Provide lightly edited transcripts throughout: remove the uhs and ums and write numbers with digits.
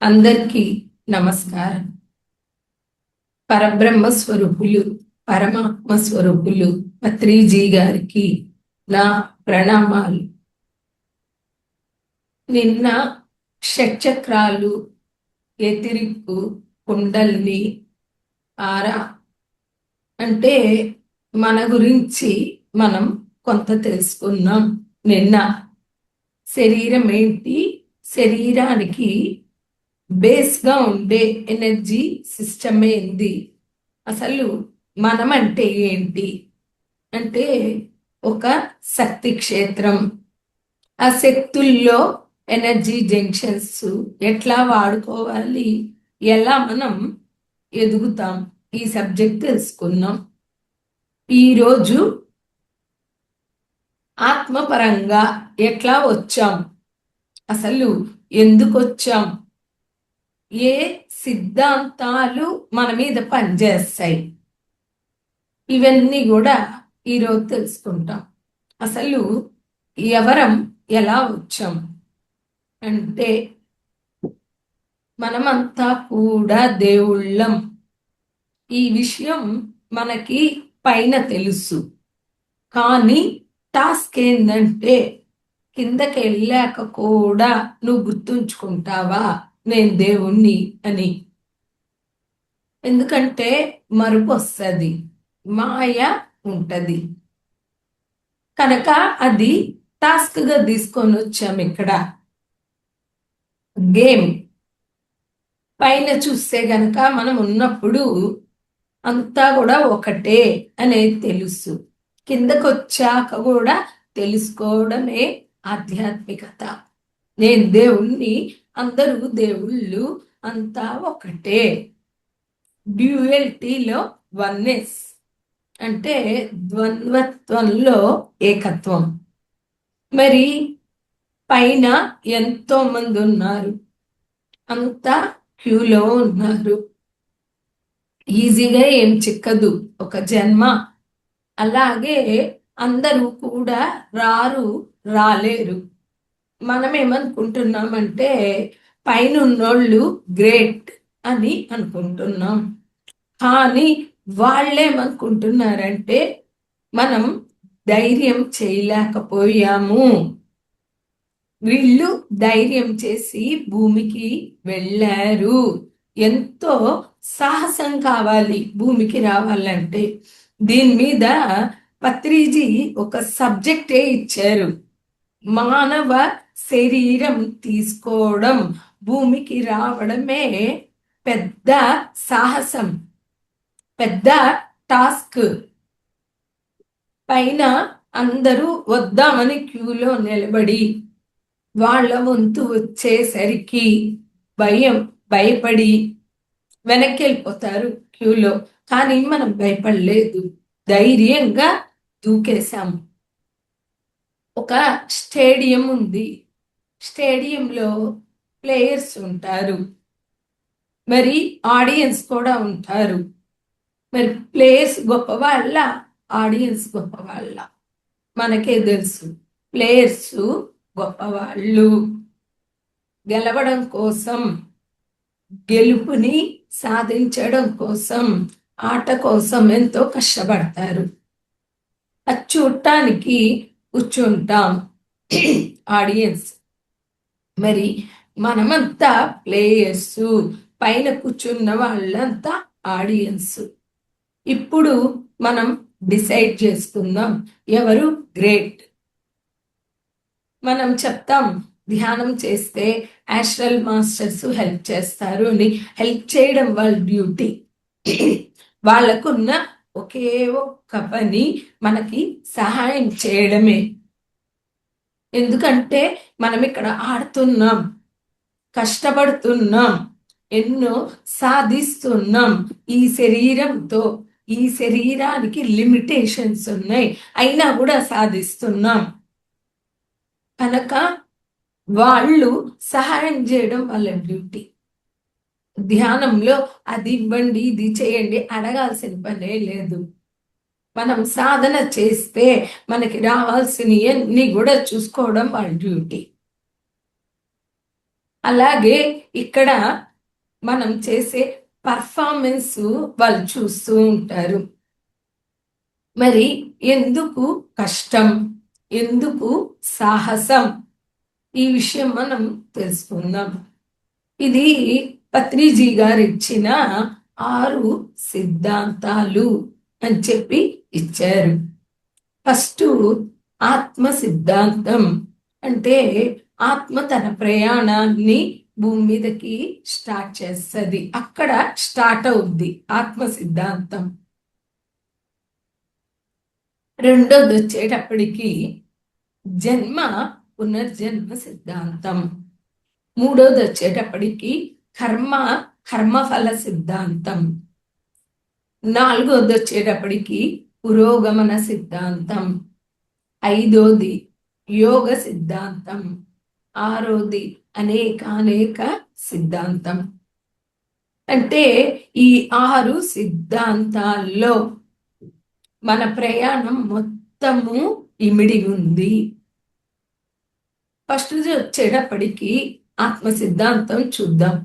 అందరికీ నమస్కారం. పరబ్రహ్మ స్వరూపులు, పరమాత్మ స్వరూపులు పత్రిజీ గారికి నా ప్రణామాలు. నిన్న షట్చక్రాలు, ఎతిరిక్కు, కుండల్ని, ఆరా అంటే మన గురించి మనం కొంత తెలుసుకున్నాం. నిన్న శరీరం ఏంటి, శరీరానికి బేస్గా ఉండే ఎనర్జీ సిస్టమ్ ఏంది, అసలు మనం అంటే ఏంటి అంటే ఒక శక్తి క్షేత్రం. ఆ శక్తుల్లో ఎనర్జీ జంక్షన్స్ ఎట్లా వాడుకోవాలి, ఎలా మనం ఎదుగుతాం, ఈ సబ్జెక్ట్ తెలుసుకున్నాం. ఈరోజు ఆత్మపరంగా ఎట్లా వచ్చాం, అసలు ఎందుకు వచ్చాం, ఏ సిద్ధాంతాలు మన మీద పనిచేస్తాయి, ఇవన్నీ కూడా ఈరోజు తెలుసుకుంటాం. అసలు ఎవరం ఎలా వచ్చాం అంటే మనమంతా కూడా దేవుళ్ళం. ఈ విషయం మనకి పైన తెలుసు, కానీ టాస్క్ ఏంటంటే కిందకి వెళ్ళాక కూడా నువ్వు గుర్తుంచుకుంటావా నేను దేవుణ్ణి అని. ఎందుకంటే మరుపు వస్తుంది, మాయ ఉంటది కనుక అది టాస్క్ గా తీసుకొని వచ్చాం. ఇక్కడ గేమ్ పైన చూస్తే గనక మనం ఉన్నప్పుడు అంతా కూడా ఒకటే అనేది తెలుసు, కిందకు వచ్చాక కూడా తెలుసుకోవడమే ఆధ్యాత్మికత. నేను దేవుణ్ణి, అందరూ దేవుళ్ళు, అంతా ఒకటే. డ్యూయల్టీలో వన్నెస్ అంటే ద్వంద్వత్వంలో ఏకత్వం. మరి పైన ఎంతో మంది ఉన్నారు, అంతా క్యూలో ఉన్నారు. ఈజీగా ఏం చిక్కదు ఒక జన్మ. అలాగే అందరూ కూడా రాలేరు. మనం ఏమనుకుంటున్నామంటే పైన ఉన్నోళ్ళు గ్రేట్ అని అనుకుంటున్నాం, కానీ వాళ్ళేమనుకుంటున్నారంటే మనం ధైర్యం చేయలేకపోయాము. వీళ్ళు ధైర్యం చేసి భూమికి వెళ్ళారు. ఎంతో సాహసం కావాలి భూమికి రావాలంటే. దీని మీద పత్రిజీ ఒక సబ్జెక్టే ఇచ్చారు, మానవ శరీరం తీసుకోవడం, భూమికి రావడమే పెద్ద సాహసం, పెద్ద టాస్క్. పైన అందరూ వద్దామని క్యూలో నిలబడి వాళ్ళ వంతు వచ్చేసరికి భయపడి వెనక్కి వెళ్ళిపోతారు క్యూలో. కానీ మనం భయపడలేదు, ధైర్యంగా దూకేశాము. ఒక స్టేడియం ఉంది, స్టేడియంలో ప్లేయర్స్ ఉంటారు, మరి ఆడియన్స్ కూడా ఉంటారు. మరి ప్లేయర్స్ గొప్ప వాళ్ళ, ఆడియన్స్ గొప్ప వాళ్ళ? మనకే తెలుసు, ప్లేయర్స్ గొప్పవాళ్ళు. గెలవడం కోసం, గెలుపుని సాధించడం కోసం, ఆట కోసం ఎంతో కష్టపడతారు. అది చూడటానికి కూర్చుంటాం ఆడియన్స్. మరి మనమంతా ప్లేయర్స్, పైన కూర్చున్న వాళ్ళంతా ఆడియన్స్. ఇప్పుడు మనం డిసైడ్ చేసుకుందాం ఎవరు గ్రేట్. మనం చెప్తాం ధ్యానం చేస్తే యాస్ట్రల్ మాస్టర్స్ హెల్ప్ చేస్తారు అని. హెల్ప్ చేయడం వాళ్ళ డ్యూటీ. వాళ్ళకున్న ఒకే ఒక్క పని మనకి సహాయం చేయడమే. ఎందుకంటే మనం ఇక్కడ ఆడుతున్నాం, కష్టపడుతున్నాం, ఎన్నో సాధిస్తున్నాం ఈ శరీరంతో. ఈ శరీరానికి లిమిటేషన్స్ ఉన్నాయి, అయినా కూడా సాధిస్తున్నాం కనుక వాళ్ళు సహాయం చేయడం వాళ్ళ డ్యూటీ. ధ్యానంలో అది ఇవ్వండి, ఇది చేయండి అడగాల్సిన పనే లేదు. మనం సాధన చేస్తే మనకి రావాల్సినవన్నీ కూడా చూసుకోవడం వాళ్ళ డ్యూటీ. అలాగే ఇక్కడ మనం చేసే పర్ఫార్మెన్స్ వాళ్ళు చూస్తూ ఉంటారు. మరి ఎందుకు కష్టం, ఎందుకు సాహసం, ఈ విషయం మనం తెలుసుకుందాం. ఇది పత్రిజీ గారు ఇచ్చిన 6 సిద్ధాంతాలు అని చెప్పి ఇచ్చారు. ఫస్ట్ ఆత్మ సిద్ధాంతం అంటే ఆత్మ తన ప్రయాణాన్ని భూమి మీదకి స్టార్ట్ చేస్తుంది, అక్కడ స్టార్ట్ అవుద్ది ఆత్మ సిద్ధాంతం. రెండోది వచ్చేటప్పటికి జన్మ పునర్జన్మ సిద్ధాంతం. మూడోది వచ్చేటప్పటికి కర్మఫల సిద్ధాంతం. నాలుగోది వచ్చేటప్పటికి పురోగమన సిద్ధాంతం. ఐదోది యోగ సిద్ధాంతం. ఆరోది అనేక సిద్ధాంతం. అంటే ఈ 6 సిద్ధాంతాల్లో మన ప్రయాణం మొత్తము ఇమిడి ఉంది. ఫస్ట్ వచ్చేటప్పటికి ఆత్మ సిద్ధాంతం చూద్దాం.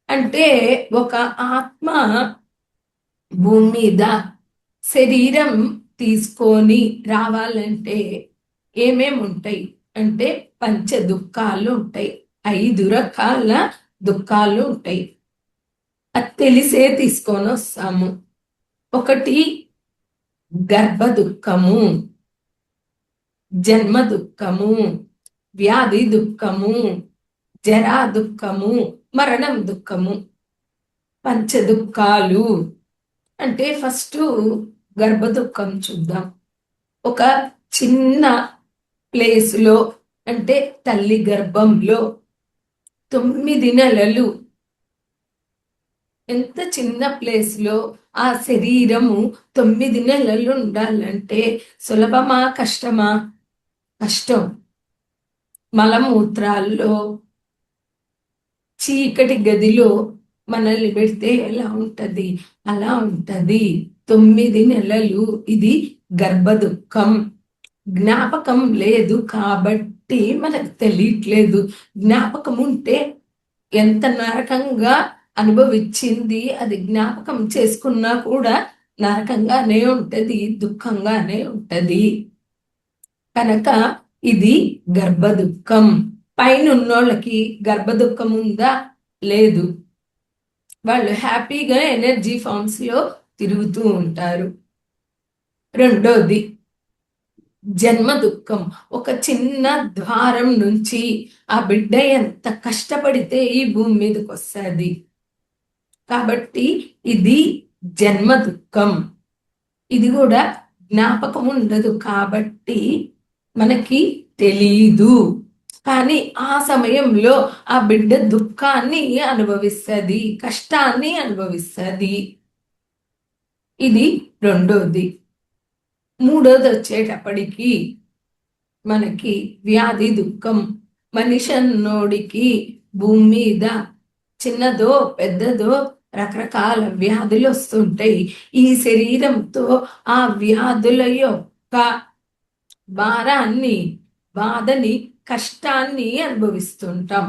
అంటే ఒక ఆత్మ భూమి మీద శరీరం తీసుకొని రావాలంటే ఏమేమి ఉంటాయి అంటే పంచ దుఃఖాలు ఉంటాయి, 5 రకాల దుఃఖాలు ఉంటాయి. అది తెలిసే తీసుకొని వస్తాము. ఒకటి గర్భ దుఃఖము, జన్మ దుఃఖము, వ్యాధి దుఃఖము, జరా దుఃఖము, మరణం దుఃఖము. పంచ దుఃఖాలు అంటే ఫస్ట్ గర్భ దుఃఖం చూద్దాం. ఒక చిన్న ప్లేస్లో అంటే తల్లి గర్భంలో 9 నెలలు, ఎంత చిన్న ప్లేస్లో ఆ శరీరము 9 నెలలు ఉండాలంటే సులభమా కష్టమా? కష్టం. మలమూత్రాల్లో చీకటి గదిలో మనల్ని పెడితే ఎలా ఉంటది అలా ఉంటది. 9 నెలలు ఇది గర్భ దుఃఖం. జ్ఞాపకం లేదు కాబట్టి మనకు తెలియట్లేదు. జ్ఞాపకం ఉంటే ఎంత నరకంగా అనుభవించింది అది జ్ఞాపకం చేసుకున్నా కూడా నరకంగానే ఉంటది, దుఃఖంగానే ఉంటది. కనుక ఇది గర్భ దుఃఖం. పైన ఉన్నోళ్ళకి గర్భ దుఃఖం ఉందా? లేదు. వాళ్ళు హ్యాపీగా ఎనర్జీ ఫామ్స్ లో తిరుగుతూ ఉంటారు. రెండోది జన్మ దుఃఖం. ఒక చిన్న ద్వారం నుంచి ఆ బిడ్డ ఎంత కష్టపడితే ఈ భూమి మీదకి వస్తుంది. కాబట్టి ఇది జన్మ దుఃఖం. ఇది కూడా జ్ఞాపకం ఉండదు కాబట్టి మనకి తెలీదు. కానీ ఆ సమయంలో ఆ బిడ్డ దుఃఖాన్ని అనుభవిస్తుంది, కష్టాన్ని అనుభవిస్తుంది. ఇది రెండోది. మూడోది వచ్చేటప్పటికి మనకి వ్యాధి దుఃఖం. మనిషి అన్నోడికి భూమి మీద చిన్నదో పెద్దదో రకరకాల వ్యాధులు వస్తుంటాయి. ఈ శరీరంతో ఆ వ్యాధుల యొక్క భారాన్ని, బాధని, కష్టాన్ని అనుభవిస్తుంటాం,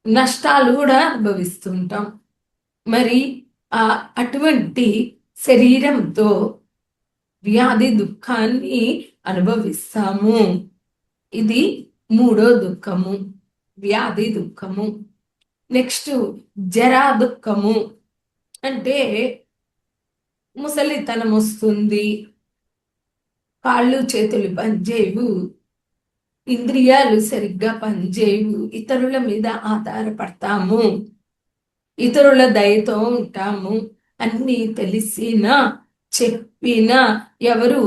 నష్టాలు కూడా అనుభవిస్తుంటాం. మరి అటువంటి శరీరంతో వ్యాధి దుఃఖాన్ని అనుభవిస్తాము. ఇది మూడో దుఃఖము, వ్యాధి దుఃఖము. నెక్స్ట్ జరా దుఃఖము. అంటే ముసలితనం వస్తుంది, కాళ్ళు చేతులు పనిచేయవు, ఇంద్రియాలు సరిగ్గా పనిచేయవు, ఇతరుల మీద ఆధారపడతాము, ఇతరుల దయతో ఉంటాము. అన్నీ తెలిసినా చెప్పినా ఎవరు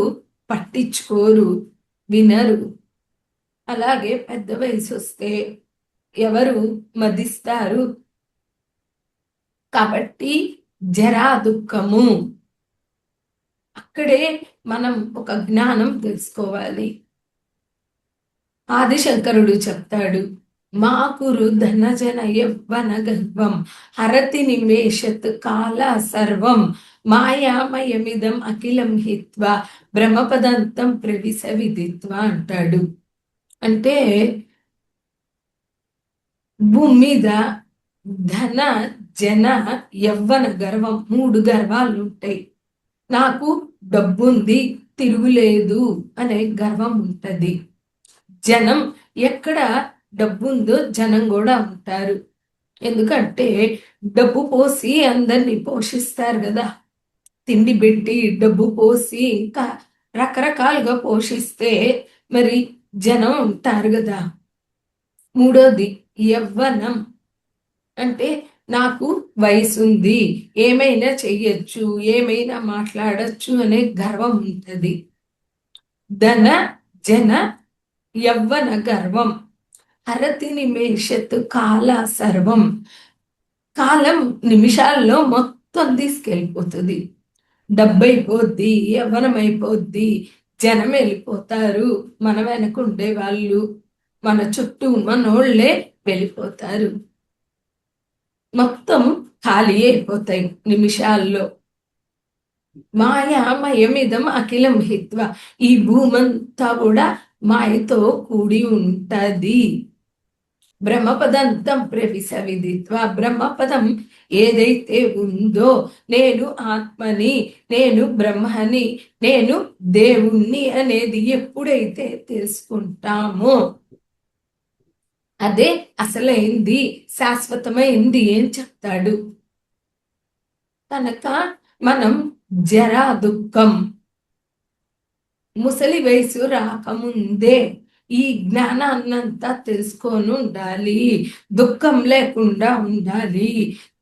పట్టించుకోరు, వినరు. అలాగే పెద్ద వయసు వస్తే ఎవరు మదిస్తారు. కాబట్టి జరా దుఃఖము. అక్కడే మనం ఒక జ్ఞానం తెలుసుకోవాలి. ఆదిశంకరుడు చెప్తాడు, మాకురు ధనజన యవ్వన గర్వం హరతి నిమేషత్ కాల సర్వం మాయామయమిదం అఖిలం హిత్వా బ్రహ్మపదంతం ప్రవిశ విదిత్వ అంటాడు. అంటే భూమి మీద ధన జన యవ్వన గర్వం 3 గర్వాలు ఉంటాయి. నాకు డబ్బుంది తిరుగులేదు అనే గర్వం ఉంటది. జనం ఎక్కడ డబ్బుందో జనం కూడా ఉంటారు. ఎందుకంటే డబ్బు పోసి అందరినీ పోషిస్తారు కదా. తిండి పెట్టి డబ్బు పోసి ఇంకా రకరకాలుగా పోషిస్తే మరి జనం ఉంటారు కదా. మూడోది యవ్వనం అంటే నాకు వయసు ఉంది, ఏమైనా చెయ్యొచ్చు, ఏమైనా మాట్లాడచ్చు అనే గర్వం ఉంటుంది. ధన జన యవ్వన గర్వం. హరతి నిమేషత్ కాల సర్వం. కాలం నిమిషాల్లో మొత్తం తీసుకెళ్ళిపోతుంది. డబ్బు అయిపోద్ది, యవ్వనం అయిపోద్ది, జనం వెళ్ళిపోతారు, మన వెనక ఉండే వాళ్ళు మన చుట్టూ మనోళ్లే వెళ్ళిపోతారు. మొత్తం ఖాళీ అయిపోతాయి నిమిషాల్లో. మాయామయమిదం అఖిలం హిత్వ. ఈ భూమంతా కూడా మాయతో కూడి ఉంటది. బ్రహ్మపదంతం ప్రవిశవిదిత్వ. బ్రహ్మపదం ఏదైతే ఉందో, నేను ఆత్మని, నేను బ్రహ్మని, నేను దేవుణ్ణి అనేది ఎప్పుడైతే తెలుసుకుంటామో అదే అసలైంది, శాశ్వతమైంది ఏం చెప్తాడు కనుక మనం జరా దుఃఖం ముసలి వయసు రాకముందే ఈ జ్ఞానాన్నంతా తెలుసుకొని ఉండాలి. దుఃఖం లేకుండా ఉండాలి,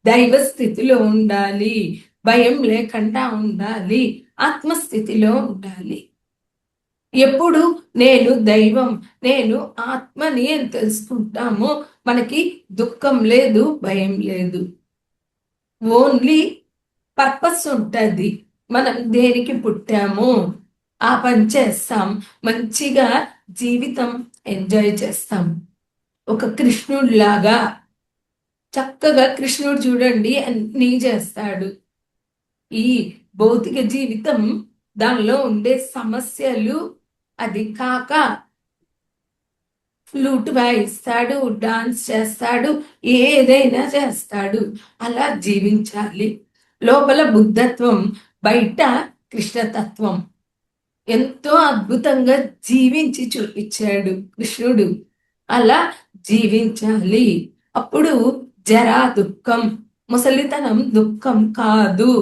దైవ స్థితిలో ఉండాలి, భయం లేకుండా ఉండాలి, ఆత్మస్థితిలో ఉండాలి. ఎప్పుడు నేను దైవం, నేను ఆత్మని అని తెలుసుకుంటామో మనకి దుఃఖం లేదు, భయం లేదు. ఓన్లీ పర్పస్ ఉంటుంది. మనం దేనికి పుట్టామో ఆ పని చేస్తాం, మంచిగా జీవితం ఎంజాయ్ చేస్తాం. ఒక కృష్ణుడిలాగా చక్కగా కృష్ణుడు చూడండి అన్నీ చేస్తాడు. ఈ భౌతిక జీవితం దానిలో ఉండే సమస్యలు అది కాక ఫ్లూట్ వాయిస్తాడు, డాన్స్ చేస్తాడు, ఏదైనా చేస్తాడు. అలా జీవించాలి. లోపల బుద్ధత్వం, బయట కృష్ణతత్వం. ఎంతో అద్భుతంగా జీవించి చూపించాడు కృష్ణుడు. అలా జీవించాలి. అప్పుడు జరా దుఃఖం, ముసలితనం దుఃఖం కాదు.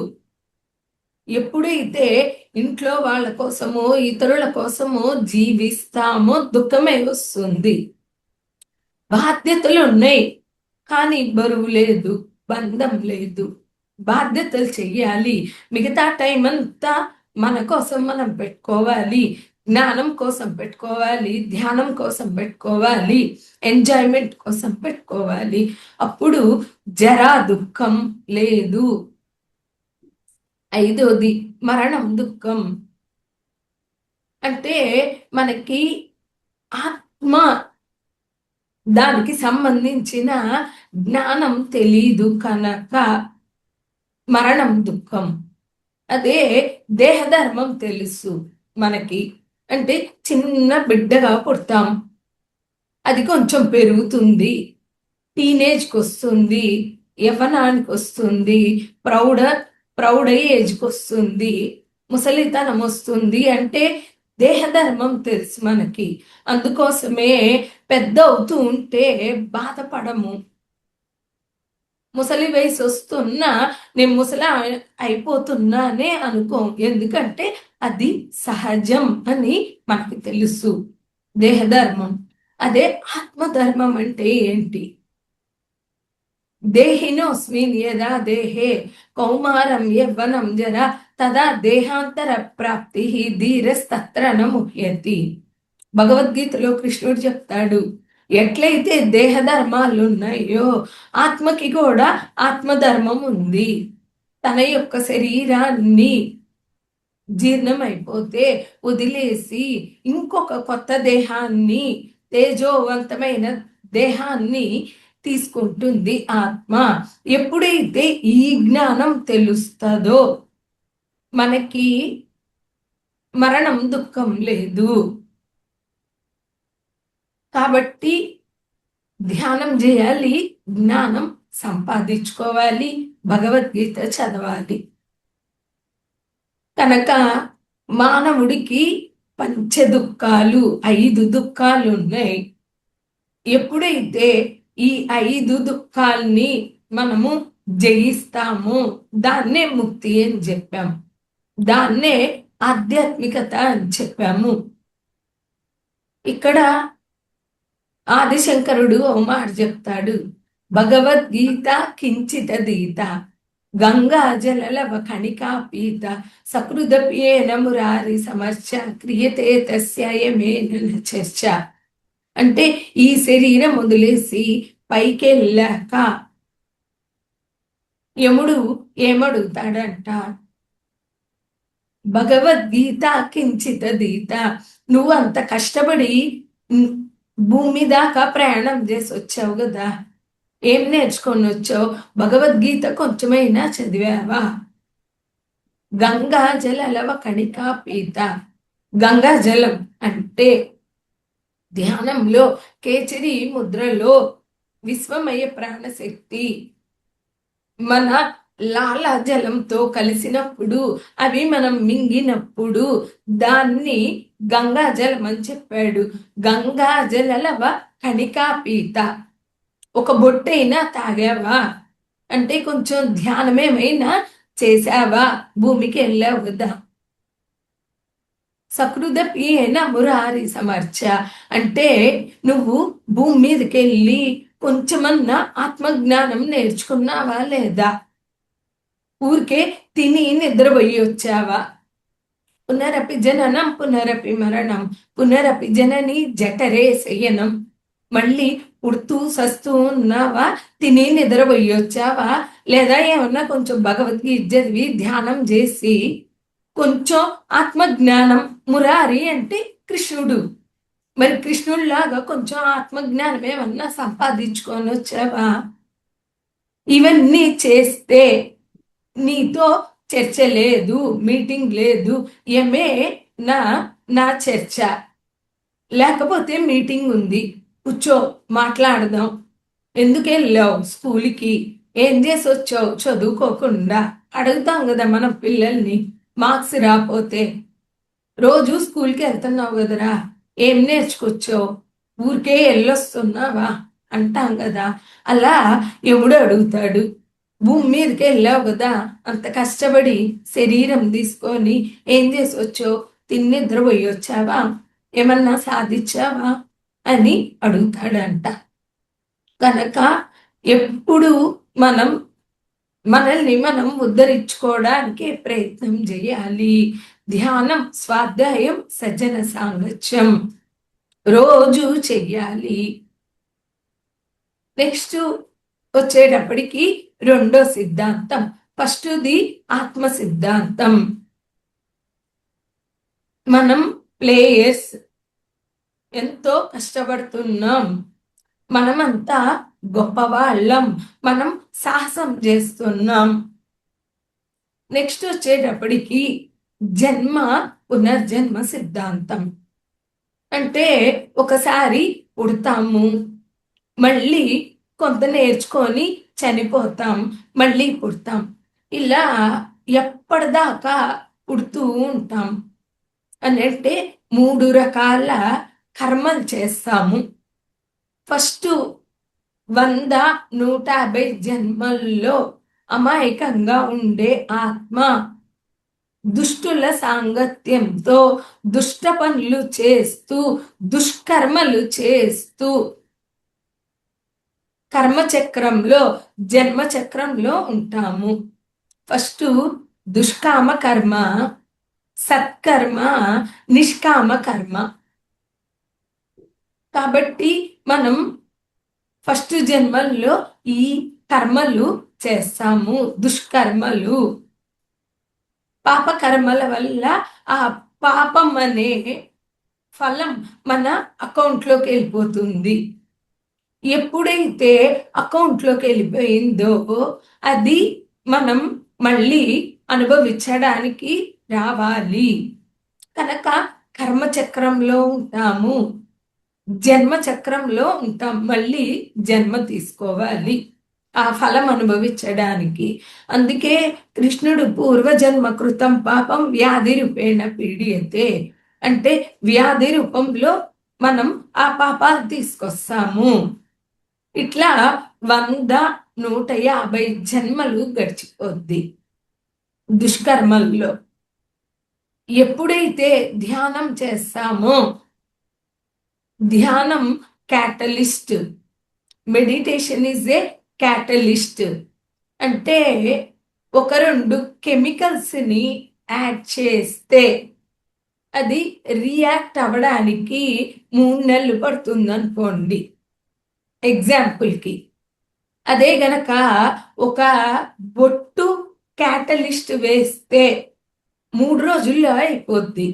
ఎప్పుడైతే ఇంట్లో వాళ్ళ కోసమో ఇతరుల కోసమో జీవిస్తామో దుఃఖమే వస్తుంది. బాధ్యతలు ఉన్నాయి కానీ బరువు లేదు, బంధం లేదు. బాధ్యతలు చెయ్యాలి. మిగతా టైం అంతా మన కోసం మనం పెట్టుకోవాలి. జ్ఞానం కోసం పెట్టుకోవాలి, ధ్యానం కోసం పెట్టుకోవాలి, ఎంజాయ్మెంట్ కోసం పెట్టుకోవాలి. అప్పుడు జరా దుఃఖం లేదు. ఐదోది మరణం దుఃఖం. అంటే మనకి ఆత్మ దానికి సంబంధించిన జ్ఞానం తెలీదు కనుక మరణం దుఃఖం. అదే దేహధర్మం తెలుసు మనకి. అంటే చిన్న బిడ్డగా పుడతాం, అది కొంచెం పెరుగుతుంది, టీనేజ్కి వస్తుంది, యవ్వనానికి వస్తుంది, ప్రౌఢ ఏజ్కి వస్తుంది, ముసలితనం వస్తుంది. అంటే దేహధర్మం తెలుసు మనకి. అందుకోసమే పెద్ద అవుతూ ఉంటే బాధపడము. ముసలి వయసు వస్తున్నా నేను ముసలి అయిపోతున్నానే అనుకో. ఎందుకంటే అది సహజం అని మనకి తెలుసు, దేహధర్మం. అదే ఆత్మధర్మం అంటే ఏంటి? దేహినోస్మిన్ యదా దేహే కౌమారం యవ్వనం జర తదా దేహాంతర ప్రాప్తి ధీరస్తత్ర న ముహ్యతి. భగవద్గీతలో కృష్ణుడు చెప్తాడు, ఎట్లయితే దేహధర్మాలు ఉన్నాయో ఆత్మకి కూడా ఆత్మధర్మం ఉంది. తన యొక్క శరీరాన్ని జీర్ణమైపోతే వదిలేసి ఇంకొక కొత్త దేహాన్ని, తేజోవంతమైన దేహాన్ని తీసుకుంటుంది ఆత్మ. ఎప్పుడైతే ఈ జ్ఞానం తెలుస్తుందో మనకి మరణం దుఃఖం లేదు. కాబట్టి ధ్యానం చేయాలి, జ్ఞానం సంపాదించుకోవాలి, భగవద్గీత చదవాలి. కనుక మానవుడికి పంచ దుఃఖాలు, 5 దుఃఖాలు ఉన్నాయి. ఎప్పుడైతే ఈ 5 దుఃఖాల్ని మనము జయిస్తామో దాన్నే ముక్తి అని చెప్పాము, దాన్నే ఆధ్యాత్మికత అని చెప్పాము. ఇక్కడ ఆదిశంకరుడు ఓ మాట చెప్తాడు, భగవద్గీత కించిత దీత గంగా జలలవ కణికా పీత సకృదప్యేన మురారి సమర్చ క్రియతే తస్యయమేన చర్చ. అంటే ఈ శరీరం వదిలేసి పైకెళ్ళాక యముడు ఏమడుగుతాడంట, భగవద్గీత కించిత దీత, నువ్వు అంత కష్టపడి భూమి దాకా ప్రయాణం చేసి వచ్చావు కదా, ఏం నేర్చుకొని వచ్చావు? భగవద్గీత కొంచెమైనా చదివావా? గంగా జలలవ కణికా పీత, గంగా జలం అంటే ధ్యానంలో కేచరి ముద్రలో విశ్వమయ ప్రాణశక్తి మన లాలాజలంతో కలిసినప్పుడు, అవి మనం మింగినప్పుడు దాన్ని గంగా జలం అని చెప్పాడు. గంగా జలలవ కణికా పీత, ఒక బొట్టైనా తాగావా అంటే కొంచెం ధ్యానమేమైనా చేసావా, భూమికి వెళ్ళావు కదా. సకృదప్యేన మురారి సమర్చ అంటే నువ్వు భూమి మీదకి వెళ్ళి కొంచెమన్నా ఆత్మజ్ఞానం నేర్చుకున్నావా లేదా? ఊరికే తిని నిద్రపోయి వచ్చావా? పునరపి జననం పునరపి మరణం పునరపి జనని జఠరే శయనం. మళ్ళీ పుడుతూ సస్తూ ఉన్నావా? తిని నిద్రపోయి వచ్చావా? లేదా ఏమన్నా కొంచెం భగవద్గీత చదివి ధ్యానం చేసి కొంచెం ఆత్మజ్ఞానం, మురారి అంటే కృష్ణుడు, మరి కృష్ణుడిలాగా కొంచెం ఆత్మజ్ఞానం ఏమన్నా సంపాదించుకొని వచ్చావా? ఇవన్నీ చేస్తే నీతో చర్చ లేదు, మీటింగ్ లేదు, ఏమే నా నా చర్చ, లేకపోతే మీటింగ్ ఉంది, కూర్చో మాట్లాడదాం. ఎందుకు వెళ్ళావు స్కూల్కి, ఏం చేసి వచ్చావు చదువుకోకుండా అడుగుతాం కదా మనం పిల్లల్ని. మార్క్స్ రాపోతే, రోజు స్కూల్కి వెళ్తున్నావు కదరా, ఏం నేర్చుకొచ్చావు, ఊరికే వెళ్ళొస్తున్నావా అంటాం కదా. అలా ఎవడు అడుగుతాడు, భూమి మీదకి వెళ్ళావు కదా, అంత కష్టపడి శరీరం తీసుకొని ఏం చేసి వచ్చావు, తిని నిద్రపోయి వచ్చావా, ఏమన్నా సాధించావా అని అడుగుతాడంట. కనుక ఎప్పుడు మనం మనల్ని మనం ఉద్ధరించుకోవడానికి ప్రయత్నం చేయాలి. ధ్యానం, స్వాధ్యాయం, సజ్జన సాంగత్యం రోజు చెయ్యాలి. నెక్స్ట్ వచ్చేటప్పటికి రెండో సిద్ధాంతం, ఫస్ట్ది ఆత్మ సిద్ధాంతం. మనం ప్లేయర్స్ ఎంతో కష్టపడుతున్నాం, మనమంతా గొప్పవాళ్ళం, మనం సాహసం చేస్తున్నాం. నెక్స్ట్ వచ్చేటప్పటికి జన్మ పునర్జన్మ సిద్ధాంతం. అంటే ఒకసారి పుడతాము, మళ్ళీ కొంత నేర్చుకొని చనిపోతాం, మళ్ళీ పుడతాం, ఇలా ఎప్పటిదాకా పుడుతూ ఉంటాం అని. అంటే 3 రకాల కర్మలు చేస్తాము. ఫస్ట్ 100, 150 జన్మల్లో అమాయకంగా ఉండే ఆత్మ దుష్టుల సాంగత్యంతో దుష్ట పనులు చేస్తూ దుష్కర్మలు చేస్తూ కర్మచక్రంలో, జన్మచక్రంలో ఉంటాము. ఫస్ట్ దుష్కామ కర్మ, సత్కర్మ, నిష్కామ కర్మ. కాబట్టి మనం ఫస్ట్ జన్మల్లో ఈ కర్మలు చేస్తాము, దుష్కర్మలు. పాపకర్మల వల్ల ఆ పాపం అనే ఫలం మన అకౌంట్లోకి వెళ్ళిపోతుంది. ఎప్పుడైతే అకౌంట్లోకి వెళ్ళిపోయిందో అది మనం మళ్ళీ అనుభవించడానికి రావాలి. కనుక కర్మచక్రంలో ఉంటాము. జన్మ చక్రంలో ఉంటాం, మళ్ళీ జన్మ తీసుకోవాలి ఆ ఫలం అనుభవించడానికి. అందుకే కృష్ణుడు పూర్వజన్మ కృతం పాపం వ్యాధి రూపేణ పీడియతే అంటే వ్యాధి రూపంలో మనం ఆ పాపాలు తీసుకొస్తాము. ఇట్లా 100-150 జన్మలు గడిచిపోద్ది దుష్కర్మల్లో. ఎప్పుడైతే ధ్యానం చేస్తామో, ధ్యానం catalyst, meditation is a catalyst. అంటే ఒక 2 కెమికల్స్ని యాడ్ చేస్తే అది రియాక్ట్ అవ్వడానికి 3 నెలలు పడుతుంది అనుకోండి ఎగ్జాంపుల్కి. అదే గనక ఒక బొట్టు క్యాటలిస్ట్ వేస్తే 3 రోజుల్లో అయిపోద్ది.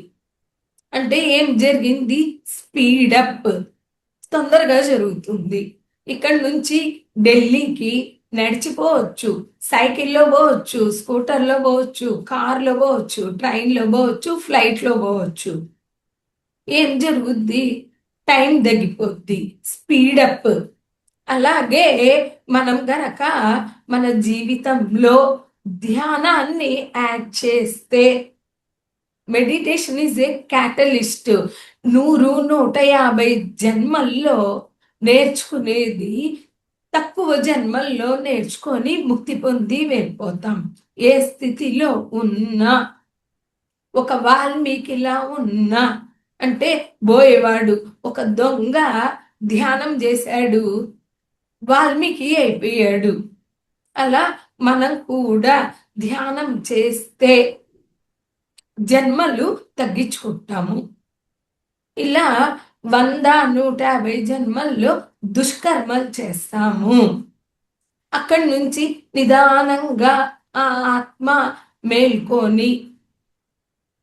అంటే ఏం జరిగింది? స్పీడప్, తొందరగా జరుగుతుంది. ఇక్కడ నుంచి ఢిల్లీకి నడిచిపోవచ్చు, సైకిల్లో పోవచ్చు, స్కూటర్లో పోవచ్చు, కార్లో పోవచ్చు, ట్రైన్లో పోవచ్చు, ఫ్లైట్లో పోవచ్చు. ఏం జరుగుద్ది? టైం తగ్గిపోద్ది, స్పీడప్. అలాగే మనం గనక మన జీవితంలో ధ్యానాన్ని యాడ్ చేస్తే, మెడిటేషన్ ఈజ్ ఏ క్యాటలిస్ట్. 100-150 జన్మల్లో నేర్చుకునేది తక్కువ జన్మల్లో నేర్చుకొని ముక్తి పొంది వెళ్ళిపోతాం. ఏ స్థితిలో ఉన్నా, ఒక వాల్మీకిలా ఉన్నా, అంటే బోయేవాడు ఒక దొంగ ధ్యానం చేశాడు, వాల్మీకి అయిపోయాడు. అలా మనం కూడా ధ్యానం చేస్తే జన్మలు తగ్గించుకుంటాము. ఇలా 100-150 జన్మల్లో దుష్కర్మలు చేస్తాము. అక్కడి నుంచి నిదానంగా ఆ ఆత్మ మేల్కొని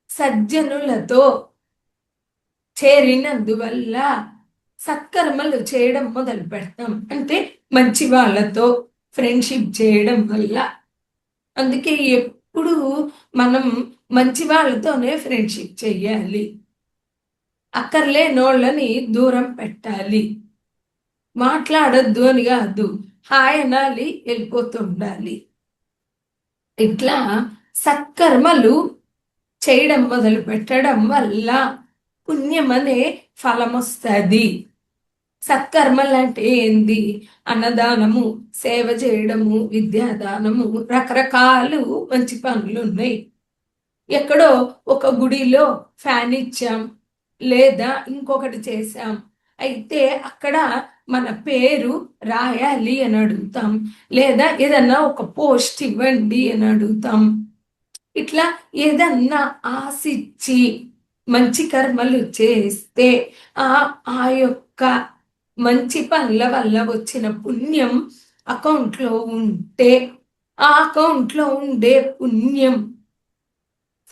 సజ్జనులతో చేరినందువల్ల సత్కర్మలు చేయడం మొదలు పెడతాం. అంటే మంచి వాళ్ళతో ఫ్రెండ్షిప్ చేయడం వల్ల. అందుకే ఎప్పుడు మనం మంచి వాళ్ళతోనే ఫ్రెండ్షిప్ చెయ్యాలి, అక్కర్లేనోళ్ళని దూరం పెట్టాలి. మాట్లాడద్దు అని కాదు, హాయ్ అనాలి, వెళ్ళిపోతుండాలి. ఇట్లా సత్కర్మలు చేయడం మొదలు పెట్టడం వల్ల పుణ్యం అనే ఫలం వస్తుంది. సత్కర్మలు అంటే ఏంది? అన్నదానము, సేవ చేయడము, విద్యాదానము, రకరకాలు మంచి పనులు ఉన్నాయి. ఎక్కడో ఒక గుడిలో ఫ్యాన్ ఇచ్చాం, లేదా ఇంకొకటి చేశాం, అయితే అక్కడ మన పేరు రాయాలి అని అడుగుతాం, లేదా ఏదన్నా ఒక పోస్ట్ ఇవ్వండి అని అడుగుతాం. ఇట్లా ఏదన్నా ఆశించి మంచి కర్మలు చేస్తే ఆ యొక్క మంచి పనుల వల్ల వచ్చిన పుణ్యం అకౌంట్లో ఉంటే, ఆ అకౌంట్లో ఉండే పుణ్యం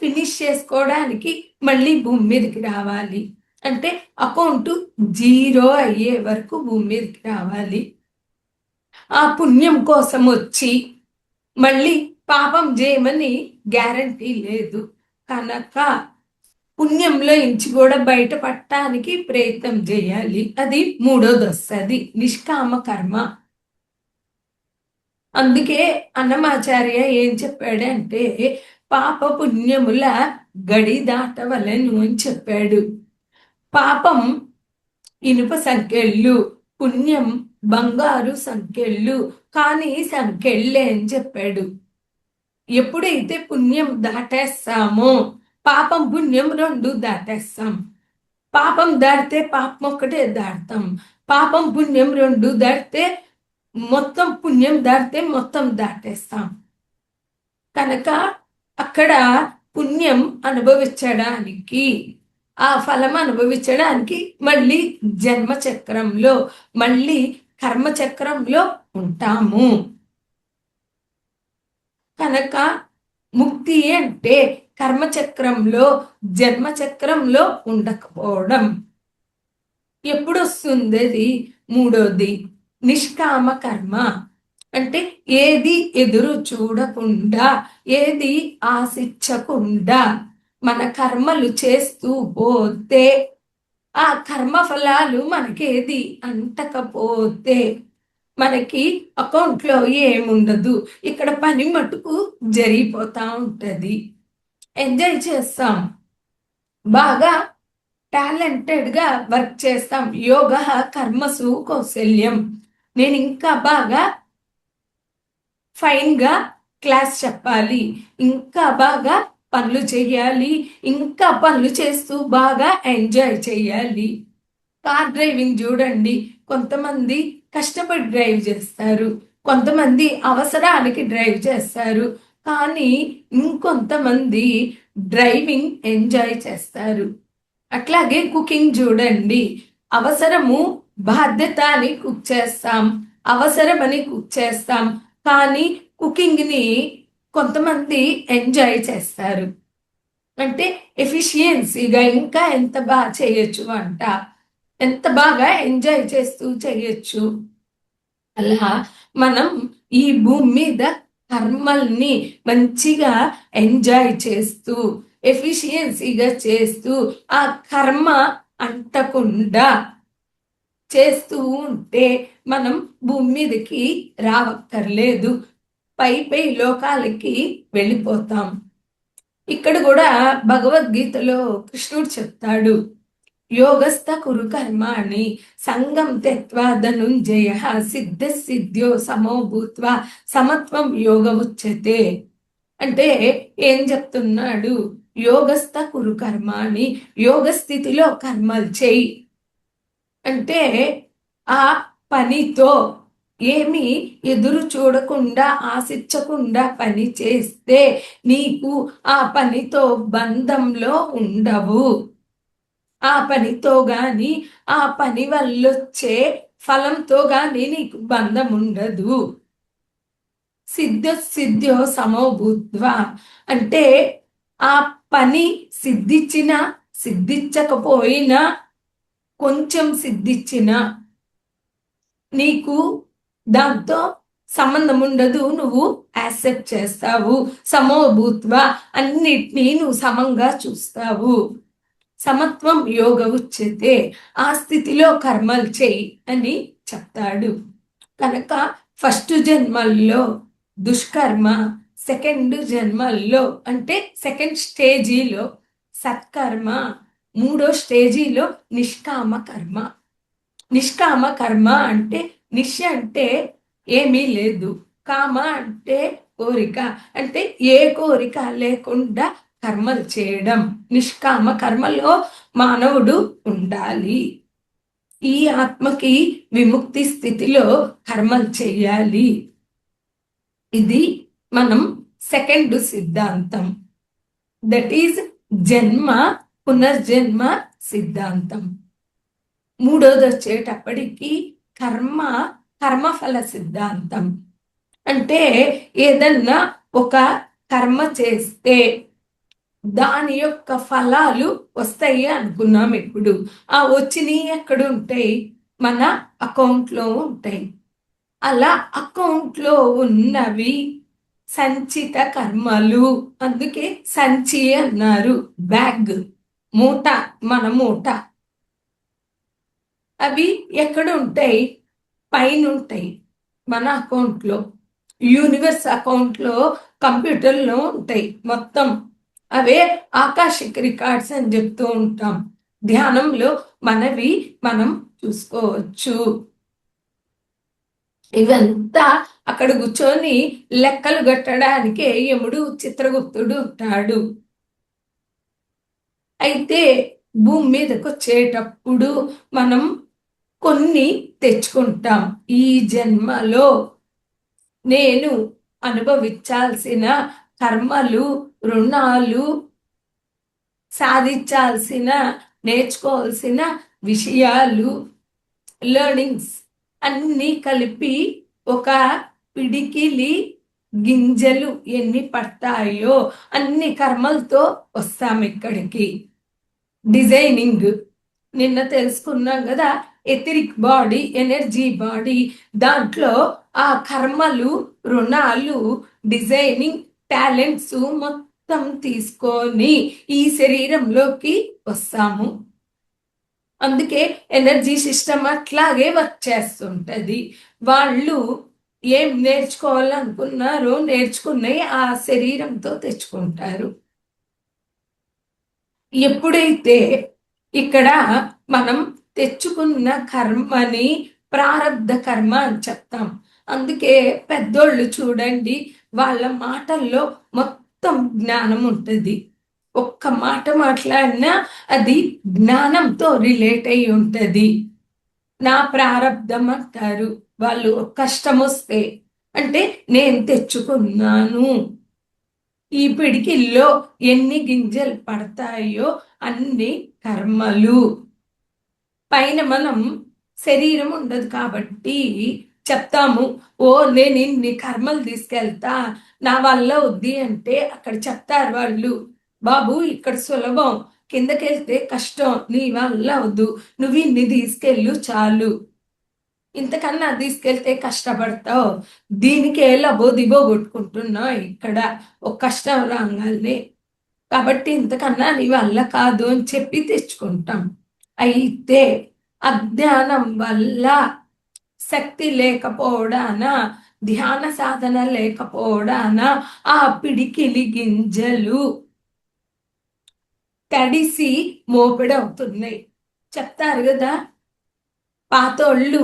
ఫినిష్ చేసుకోవడానికి మళ్ళీ భూమి మీదకి రావాలి. అంటే అకౌంట్ 0 అయ్యే వరకు భూమి మీదకి రావాలి. ఆ పుణ్యం కోసం వచ్చి మళ్ళీ పాపం చేయమని గ్యారంటీ లేదు కనుక పుణ్యంలో ఇంచి కూడా బయటపడటానికి ప్రయత్నం చేయాలి. అది 3వది వస్తుంది, నిష్కామ కర్మ. అందుకే అన్నమాచార్య ఏం చెప్పాడంటే, పాప పుణ్యముల గడి దాటవలను అని చెప్పాడు. పాపం ఇనుప సంకెళ్ళు, పుణ్యం బంగారు సంకెళ్ళు, కానీ సంకెళ్ళే అని చెప్పాడు. ఎప్పుడైతే పుణ్యం దాటేస్తామో పాపం పుణ్యం 2 దాటేస్తాం. పాపం దాటితే పాపం ఒక్కటే దాటుతాం, పాపం పుణ్యం 2 దాటితే మొత్తం పుణ్యం దాటితే మొత్తం దాటేస్తాం. కనుక అక్కడ పుణ్యం అనుభవించడానికి, ఆ ఫలం అనుభవించడానికి మళ్ళీ జన్మ చక్రంలో, మళ్ళీ కర్మ చక్రంలో ఉంటాము. కనుక ముక్తి అంటే కర్మచక్రంలో, జన్మచక్రంలో ఉండకపోవడం. ఎప్పుడు వస్తుంది అది? 3వది నిష్కామ కర్మ. అంటే ఏది ఎదురు చూడకుండా, ఏది ఆశించకుండా మన కర్మలు చేస్తూ పోతే ఆ కర్మ ఫలాలు మనకేది అంటకపోతే మనకి అకౌంట్లో ఏముండదు. ఇక్కడ పని మటుకు జరిగిపోతా ఉంటది. ఎంజాయ్ చేస్తాం, బాగా టాలెంటెడ్గా వర్క్ చేస్తాం. యోగ కర్మసు కౌశల్యం. నేను ఇంకా బాగా ఫైన్గా క్లాస్ చెప్పాలి, ఇంకా బాగా పనులు చేయాలి, ఇంకా పనులు చేస్తూ బాగా ఎంజాయ్ చేయాలి. కార్ డ్రైవింగ్ చూడండి, కొంతమంది కష్టపడి డ్రైవ్ చేస్తారు, కొంతమంది అవసరానికి డ్రైవ్ చేస్తారు, కానీ ఇంకొంతమంది డ్రైవింగ్ ఎంజాయ్ చేస్తారు. అట్లాగే కుకింగ్ చూడండి, అవసరము బాధ్యత అని కుక్ చేస్తాం, అవసరమని కుక్ చేస్తాం, కానీ కుకింగ్ని కొంతమంది ఎంజాయ్ చేస్తారు. అంటే ఎఫిషియన్సీగా ఇంకా ఎంత బాగా చేయొచ్చు వంట, ఎంత బాగా ఎంజాయ్ చేస్తూ చేయొచ్చు. అలా మనం ఈ భూమి మీద కర్మల్ని మంచిగా ఎంజాయ్ చేస్తూ ఎఫిషియన్సీగా చేస్తూ ఆ కర్మ అంటకుండా చేస్తూ ఉంటే మనం భూమి మీదకి రావక్కర్లేదు, పై పై లోకాలకి వెళ్ళిపోతాం. ఇక్కడ కూడా భగవద్గీతలో కృష్ణుడు చెప్తాడు, యోగస్థ కురు కర్మాణి సంగం త్యక్త్వా ధనుంజయ సిద్ధ సిద్ధ్యో సమో భూత్వా సమత్వం యోగముచ్యతే. అంటే ఏం చెప్తున్నాడు? యోగస్థ కురు కర్మాణి, యోగ స్థితిలో కర్మలు చేయి. అంటే ఆ పనితో ఏమి ఎదురు చూడకుండా ఆశించకుండా పని చేస్తే నీకు ఆ పనితో బంధంలో ఉండవు. ఆ పనితో గాని ఆ పని వల్లొచ్చే ఫలంతో గాని నీకు బంధం ఉండదు. సిద్ధ్యో సమో భూత్వా అంటే ఆ పని సిద్ధించినా సిద్ధించకపోయినా కొంచెం సిద్ధించినా నీకు దాంతో సంబంధం ఉండదు, నువ్వు యాక్సెప్ట్ చేస్తావు. సమోభూత్వా అన్నిటినీ నువ్వు సమంగా చూస్తావు. సమత్వం యోగ ఉచ్యతే, ఆ స్థితిలో కర్మలు చేయి అని చెప్తాడు. కనుక ఫస్ట్ జన్మల్లో దుష్కర్మ, సెకండ్ జన్మల్లో అంటే సెకండ్ స్టేజీలో సత్కర్మ, మూడో స్టేజీలో నిష్కామ కర్మ. నిష్కామ కర్మ అంటే నిష్ అంటే ఏమీ లేదు, కామ అంటే కోరిక, అంటే ఏ కోరిక లేకుండా కర్మలు చేయడం. నిష్కామ కర్మలో మానవుడు ఉండాలి. ఈ ఆత్మకి విముక్తి స్థితిలో కర్మలు చేయాలి. ఇది మనం సెకండ్ సిద్ధాంతం, దట్ ఈజ్ జన్మ పునర్జన్మ సిద్ధాంతం. మూడోది వచ్చేటప్పటికి కర్మఫల సిద్ధాంతం. అంటే ఏదన్నా ఒక కర్మ చేస్తే దాని యొక్క ఫలాలు వస్తాయి అనుకున్నాం. ఇప్పుడు ఆ వచ్చినవి ఎక్కడ ఉంటాయి? మన అకౌంట్లో ఉంటాయి. అలా అకౌంట్లో ఉన్నవి సంచిత కర్మలు, అందుకే సంచి అన్నారు. బ్యాగ్, మూట, మన మూట. అవి ఎక్కడ ఉంటాయి? పైన ఉంటాయి మన అకౌంట్లో. యూనివర్స్ అకౌంట్లో కంప్యూటర్లో ఉంటాయి మొత్తం. అవే ఆకాశిక్ రికార్డ్స్ అని చెప్తూ ఉంటాం. ధ్యానంలో మనవి మనం చూసుకోవచ్చు. ఇవంతా అక్కడ కూర్చొని లెక్కలు కట్టడానికే యముడు చిత్రగుప్తుడు ఉంటాడు. అయితే భూమి మీదకి వచ్చేటప్పుడు మనం కొన్ని తెచ్చుకుంటాం. ఈ జన్మలో నేను అనుభవించాల్సిన కర్మలు, రుణాలు, సాధించాల్సిన నేర్చుకోవాల్సిన విషయాలు, లెర్నింగ్స్ అన్నీ కలిపి ఒక పిడికిలి గింజలు ఎన్ని పడతాయో అన్ని కర్మలతో వస్తాం ఇక్కడికి. డిజైనింగ్ నిన్న తెలుసుకున్నాం కదా, ఎథరిక్ బాడీ, ఎనర్జీ బాడీ. దాంట్లో ఆ కర్మలు, రుణాలు, డిజైనింగ్, టాలెంట్స్ మొత్తం తీసుకొని ఈ శరీరంలోకి వస్తాము. అందుకే ఎనర్జీ సిస్టమ్ అట్లాగే వర్క్ చేస్తుంటది. వాళ్ళు ఏం నేర్చుకోవాలనుకున్నారో నేర్చుకున్నవి ఆ శరీరంతో తెచ్చుకుంటారు. ఎప్పుడైతే ఇక్కడ మనం తెచ్చుకున్న కర్మని ప్రారబ్ధ కర్మ అని చెప్తాం. అందుకే పెద్దోళ్ళు చూడండి, వాళ్ళ మాటల్లో మొత్తం జ్ఞానం ఉంటుంది. ఒక్క మాట మాట్లాడినా అది జ్ఞానంతో రిలేట్ అయి ఉంటుంది. నా ప్రారబ్ధం అంటారు వాళ్ళు. కష్టం వస్తే అంటే నేను తెచ్చుకున్నాను. ఈ పిడికిల్లో ఎన్ని గింజలు పడతాయో అన్ని కర్మలు. పైన మనం శరీరం ఉండదు కాబట్టి చెప్తాము, ఓ నేను ఇన్ని కర్మలు తీసుకెళ్తా, నా వల్ల వద్ది అంటే అక్కడ చెప్తారు వాళ్ళు, బాబు ఇక్కడ సులభం, కిందకెళ్తే కష్టం, నీ వల్ల వద్దు, నువ్వు ఇన్ని తీసుకెళ్ళు చాలు, ఇంతకన్నా తీసుకెళ్తే కష్టపడతావు, దీనికే లబో దిబో కొట్టుకుంటున్నావు ఇక్కడ ఒక కష్టం రాగానే, కాబట్టి ఇంతకన్నా నీ వల్ల కాదు అని చెప్పి తెచ్చుకుంటాం. అయితే అజ్ఞానం వల్ల శక్తి లేకపోవడాన, ధ్యాన సాధన లేకపోవడాన ఆ పిడికిలి గింజలు తడిసి మోపిడవుతున్నాయి. చెప్తారు కదా, పాతోళ్ళు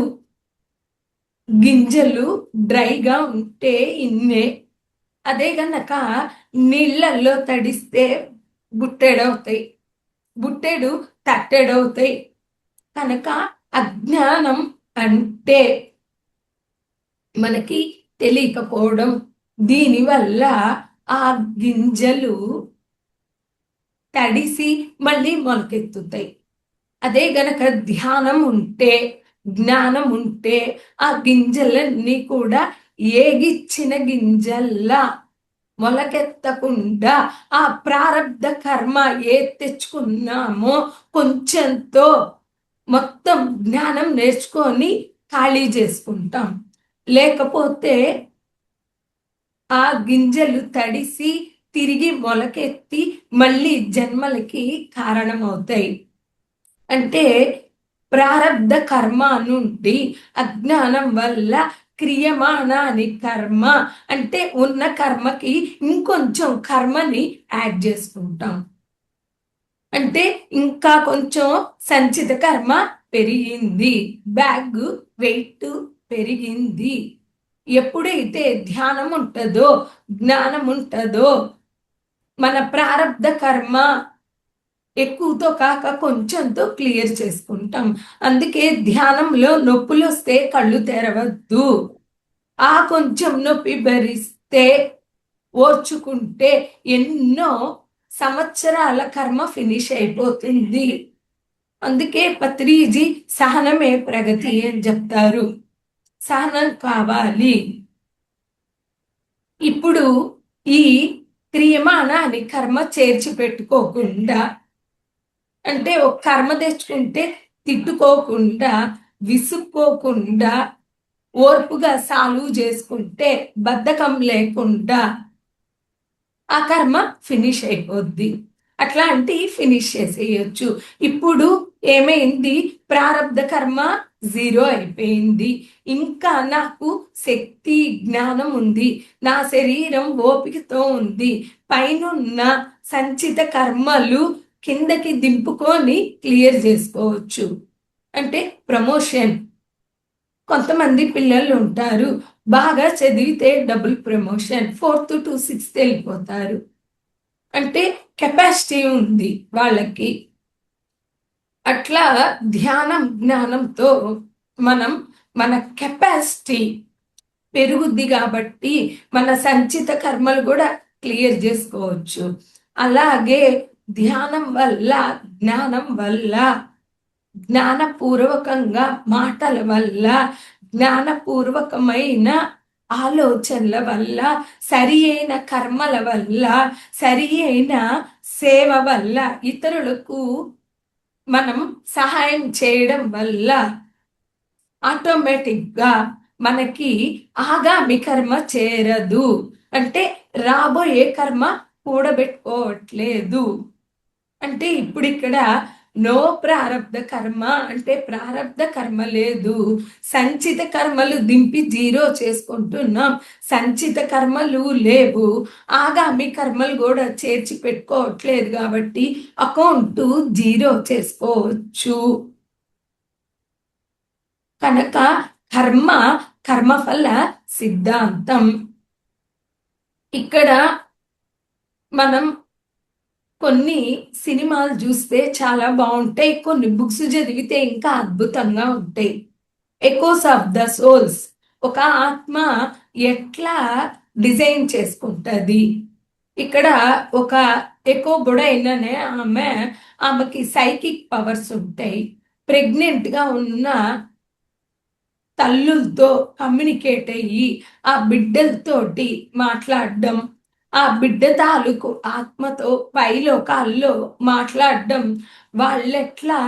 గింజలు డ్రైగా ఉంటే ఇన్నే, అదే గనక నీళ్ళల్లో తడిస్తే బుట్టెడవుతాయి, బుట్టెడు తట్టెడవుతాయి. కనుక అజ్ఞానం అంటే మనకి తెలియకపోవడం, దీనివల్ల ఆ గింజలు తడిసి మళ్ళీ మొలకెత్తుతాయి. అదే గనక ధ్యానం ఉంటే, జ్ఞానం ఉంటే ఆ గింజలన్నీ కూడా ఏగిచ్చిన గింజల్లా మొలకెత్తకుండా ఆ ప్రారబ్ధ కర్మ ఏ తెచ్చుకున్నామో కొంచెంతో మొత్తం జ్ఞానం నేర్చుకొని ఖాళీ చేసుకుంటాం. లేకపోతే ఆ గింజలు తడిసి తిరిగి మొలకెత్తి మళ్ళీ జన్మలకి కారణమవుతాయి. అంటే ప్రారబ్ధ కర్మ నుండి అజ్ఞానం వల్ల క్రియమాణాని కర్మ అంటే ఉన్న కర్మకి ఇంకొంచెం కర్మని యాడ్ చేసుకుంటాం. అంటే ఇంకా కొంచెం సంచిత కర్మ పెరిగింది, బ్యాగ్ వెయిట్ పెరిగింది. ఎప్పుడైతే ధ్యానం ఉంటుందో, జ్ఞానం ఉంటుందో, మన ప్రారబ్ధ కర్మ ఎక్కువతో కాక కొంచెంతో క్లియర్ చేసుకుంటాం. అందుకే ధ్యానంలో నొప్పులు వస్తే కళ్ళు తెరవద్దు. ఆ కొంచెం నొప్పి భరిస్తే, ఓర్చుకుంటే ఎన్నో సంవత్సరాల కర్మ ఫినిష్ అయిపోతుంది. అందుకే పత్రిజీ సహనమే ప్రగతి అని చెప్తారు. సహనం కావాలి. ఇప్పుడు ఈ క్రియమానాన్ని కర్మ చేర్చి పెట్టుకోకుండా, అంటే ఒక కర్మ తెచ్చుకుంటే తిట్టుకోకుండా, విసుక్కోకుండా, ఓర్పుగా సాల్వ్ చేసుకుంటే బద్ధకం లేకుండా ఆ కర్మ ఫినిష్ అయిపోద్ది. అట్లాంటి ఫినిష్ చేసేయచ్చు. ఇప్పుడు ఏమైంది, ప్రారబ్ధ కర్మ 0 అయిపోయింది. ఇంకా నాకు శక్తి జ్ఞానం ఉంది, నా శరీరం ఓపికతో ఉంది, పైనున్న సంచిత కర్మలు కిందకి దింపుకొని క్లియర్ చేసుకోవచ్చు. అంటే ప్రమోషన్. కొంతమంది పిల్లలు ఉంటారు, బాగా చదివితే double promotion, 4th to 6th వెళ్ళిపోతారు. అంటే కెపాసిటీ ఉంది వాళ్ళకి. అట్లా ధ్యానం జ్ఞానంతో మనం మన కెపాసిటీ పెరుగుద్ది కాబట్టి మన సంచిత కర్మలు కూడా క్లియర్ చేసుకోవచ్చు. అలాగే ధ్యానం వల్ల, జ్ఞానం వల్ల, జ్ఞానపూర్వకంగా మాటల వల్ల, జ్ఞానపూర్వకమైన ఆలోచనల వల్ల, సరి అయిన కర్మల వల్ల, సరి అయిన సేవ వల్ల, ఇతరులకు మనం సహాయం చేయడం వల్ల ఆటోమేటిక్గా మనకి ఆగామి కర్మ చేరదు. అంటే రాబోయే కర్మ కూడబెట్టుకోవట్లేదు. అంటే ఇప్పుడు ఇక్కడ నో ప్రారబ్ధ కర్మ అంటే ప్రారబ్ధ కర్మ లేదు. సంచిత కర్మలు దింపి జీరో చేసుకుంటున్నాం. సంచిత కర్మలు లేవు, ఆగామి కర్మలు కూడా చేర్చి పెట్టుకోవట్లేదు కాబట్టి అకౌంట్ జీరో చేసుకోవచ్చు. కనుక కర్మ కర్మఫల సిద్ధాంతం. ఇక్కడ మనం కొన్ని సినిమాలు చూస్తే చాలా బాగుంటాయి, కొన్ని బుక్స్ చదివితే ఇంకా అద్భుతంగా ఉంటాయి. ఎకోస్ ఆఫ్ ద సోల్స్, ఒక ఆత్మ ఎట్లా డిజైన్ చేసుకుంటుంది. ఇక్కడ ఒక ఎకో బుడైననే ఆమెకి సైకిక్ పవర్స్ ఉంటాయి. ప్రెగ్నెంట్ గా ఉన్న తల్లులతో కమ్యూనికేట్ అయ్యి ఆ బిడ్డలతోటి మాట్లాడడం, ఆ బిడ్డ తాలూకు ఆత్మతో పైలోకాల్లో మాట్లాడడం, వాళ్ళెట్లా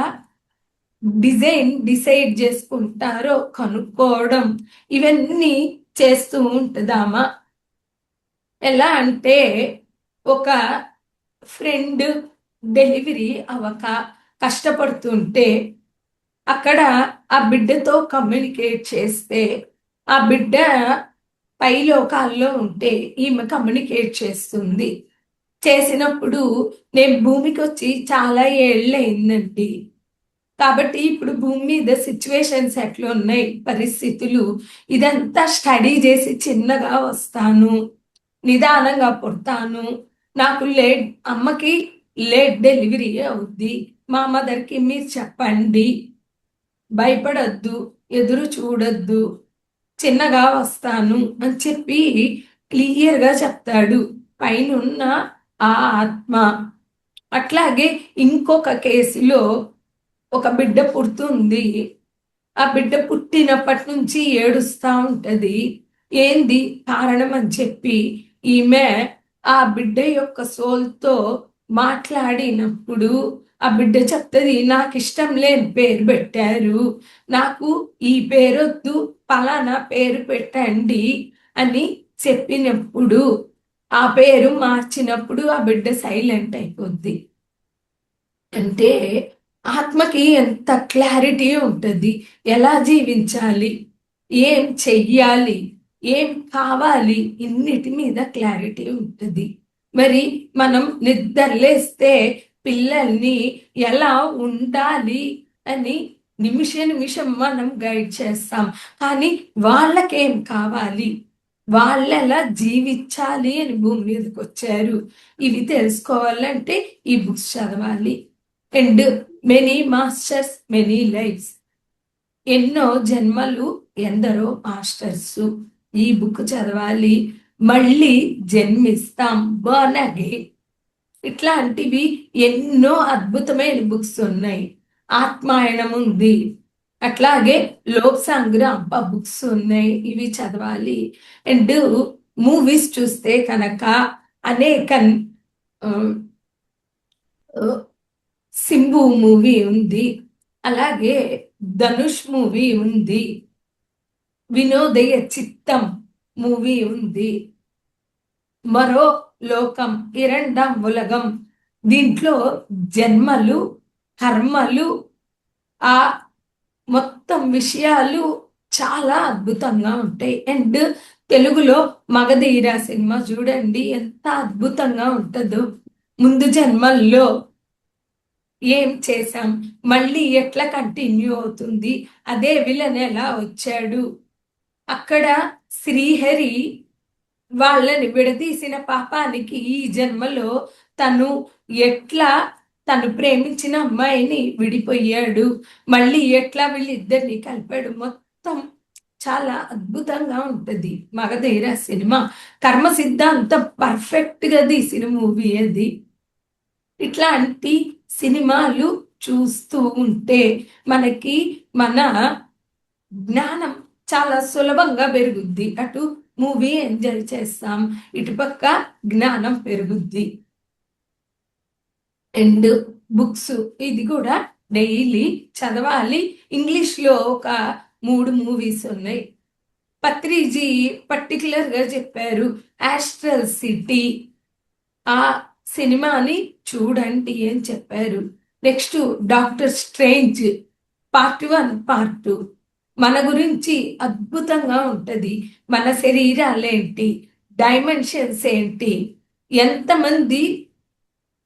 డిసైడ్ చేసుకుంటారో కనుక్కోవడం, ఇవన్నీ చేస్తూ ఉంటుందామా. ఎలా అంటే ఒక ఫ్రెండ్ డెలివరీ అవ్వక కష్టపడుతుంటే అక్కడ ఆ బిడ్డతో కమ్యూనికేట్ చేస్తే ఆ బిడ్డ పైలోకాల్లో ఉంటే ఈమె కమ్యూనికేట్ చేస్తుంది. చేసినప్పుడు నేను భూమికి వచ్చి చాలా ఏళ్ళయిందండి, కాబట్టి ఇప్పుడు భూమి మీద సిచ్యువేషన్స్ ఎట్లా ఉన్నాయి, పరిస్థితులు, ఇదంతా స్టడీ చేసి చిన్నగా వస్తాను, నిదానంగా పుడతాను, నాకు అమ్మకి లేట్ డెలివరీ అవుద్ది, మా మదర్కి మీరు చెప్పండి, భయపడద్దు, ఎదురు చూడొద్దు, చిన్నగా వస్తాను అని చెప్పి క్లియర్గా చెప్తాడు పైనున్న ఆ ఆత్మ. అట్లాగే ఇంకొక కేసులో ఒక బిడ్డ పుడుతుంది. ఆ బిడ్డ పుట్టినప్పటి నుంచి ఏడుస్తా ఉంటది. ఏంది కారణం అని చెప్పి ఈమె ఆ బిడ్డ యొక్క సోల్తో మాట్లాడినప్పుడు ఆ బిడ్డ చెప్తుంది, నాకు ఇష్టం లేని పేరు పెట్టారు, నాకు ఈ పేరొద్దు, పలానా పేరు పెట్టండి అని చెప్పినప్పుడు ఆ పేరు మార్చినప్పుడు ఆ బిడ్డ సైలెంట్ అయిపోద్ది. అంటే ఆత్మకి ఎంత క్లారిటీ ఉంటుంది, ఎలా జీవించాలి, ఏం చెయ్యాలి, ఏం కావాలి, ఇన్నిటి మీద క్లారిటీ ఉంటుంది. మరి మనం నిద్రలేస్తే పిల్లల్ని ఎలా ఉండాలి అని నిమిషం మనం గైడ్ చేస్తాం, కానీ వాళ్ళకేం కావాలి, వాళ్ళెలా జీవించాలి అని భూమి మీదకి వచ్చారు, ఇవి తెలుసుకోవాలంటే ఈ బుక్స్ చదవాలి. And many masters many lifes, ఎన్నో జన్మలు ఎందరో మాస్టర్స్. ఈ బుక్ చదవాలి. మళ్ళీ జన్మిస్తాం, బర్న్ అగైన్, ఇట్లాంటివి ఎన్నో అద్భుతమైన బుక్స్ ఉన్నాయి. ఆత్మాయణం ఉంది, అట్లాగే లోక్ సంగ్రామ్ బుక్స్ ఉన్నాయి, ఇవి చదవాలి. అండ్ మూవీస్ చూస్తే కనుక అనేక సింబు మూవీ ఉంది, అలాగే ధనుష్ మూవీ ఉంది, వినోదయ చిత్తం మూవీ ఉంది, మరో లోకం ఇరండం ఉలగం, దీంట్లో జన్మలు, కర్మలు, ఆ మొత్తం విషయాలు చాలా అద్భుతంగా ఉంటాయి. అండ్ తెలుగులో మగధీర సినిమా చూడండి, ఎంత అద్భుతంగా ఉంటుందో. ముందు జన్మల్లో ఏం చేశాం, మళ్ళీ ఎట్లా కంటిన్యూ అవుతుంది, అదే విలన్ ఎలా వచ్చాడు, అక్కడ శ్రీహరి వాళ్ళని విడదీసిన పాపానికి ఈ జన్మలో తను ఎట్లా తను ప్రేమించిన అమ్మాయిని విడిపోయాడు, మళ్ళీ ఎట్లా వీళ్ళిద్దరిని కలిపాడు, మొత్తం చాలా అద్భుతంగా ఉంటుంది మగధీర సినిమా. కర్మ సిద్ధాంతం పర్ఫెక్ట్ గా తీసిన మూవీ అది. ఇట్లాంటి సినిమాలు చూస్తూ ఉంటే మనకి మన జ్ఞానం చాలా సులభంగా పెరుగుద్ది. అటు మూవీ ఎంజాయ్ చేస్తాం, ఇటుపక్క జ్ఞానం పెరుగుద్ది. అండ్ బుక్స్ ఇది కూడా డైలీ చదవాలి. ఇంగ్లీష్లో ఒక 3 మూవీస్ ఉన్నాయి. పత్రిజీ పర్టికులర్గా చెప్పారు, ఆస్ట్రల్ సిటీ, ఆ సినిమాని చూడండి అని చెప్పారు. Next doctor strange part 1 part 2 మన గురించి అద్భుతంగా ఉంటది. మన శరీరాలేంటి, డైమెన్షన్స్ ఏంటి, ఎంతమంది